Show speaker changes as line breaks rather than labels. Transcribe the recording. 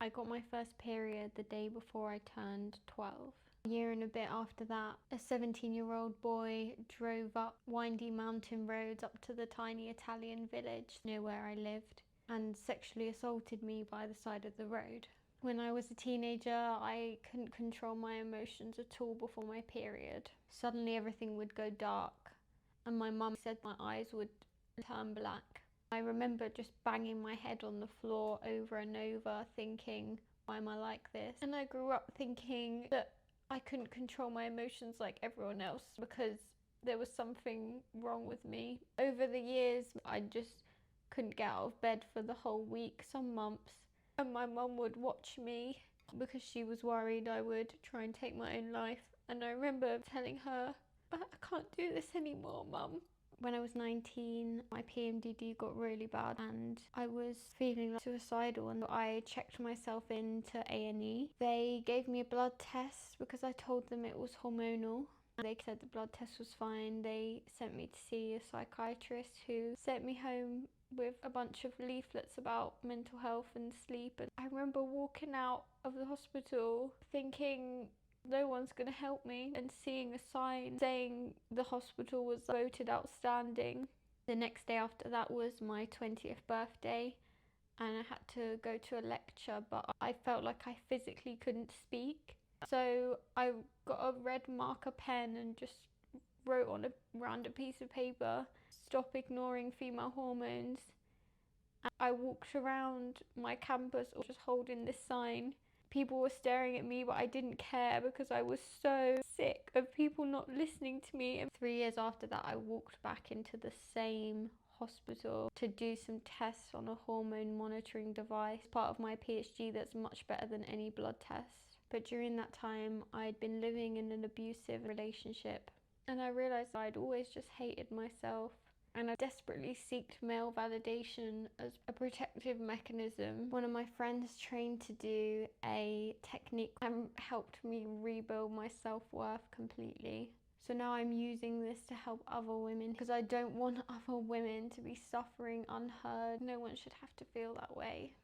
I got my first period the day before I turned 12. A year and a bit after that, a 17-year-old boy drove up windy mountain roads up to the tiny Italian village near where I lived and sexually assaulted me by the side of the road. When I was a teenager, I couldn't control my emotions at all before my period. Suddenly everything would go dark, and my mum said my eyes would turn black. I remember just banging my head on the floor over and over, thinking, why am I like this? And I grew up thinking that I couldn't control my emotions like everyone else because there was something wrong with me. Over the years, I just couldn't get out of bed for the whole week, some months. And my mum would watch me because she was worried I would try and take my own life. And I remember telling her, I can't do this anymore, Mum. When I was 19, my PMDD got really bad and I was feeling suicidal, and I checked myself into A&E. They gave me a blood test because I told them it was hormonal. They said the blood test was fine. They sent me to see a psychiatrist who sent me home with a bunch of leaflets about mental health and sleep. And I remember walking out of the hospital thinking, no one's going to help me, and seeing a sign saying the hospital was voted outstanding. The next day after that was my 20th birthday and I had to go to a lecture, but I felt like I physically couldn't speak. So I got a red marker pen and just wrote on a random piece of paper, "Stop ignoring female hormones." I walked around my campus just holding this sign. People were staring at me, but I didn't care because I was so sick of people not listening to me. And 3 years after that, I walked back into the same hospital to do some tests on a hormone monitoring device, part of my PhD that's much better than any blood test. But during that time, I'd been living in an abusive relationship, and I realised I'd always just hated myself. And I desperately sought male validation as a protective mechanism. One of my friends trained to do a technique and helped me rebuild my self-worth completely. So now I'm using this to help other women because I don't want other women to be suffering unheard. No one should have to feel that way.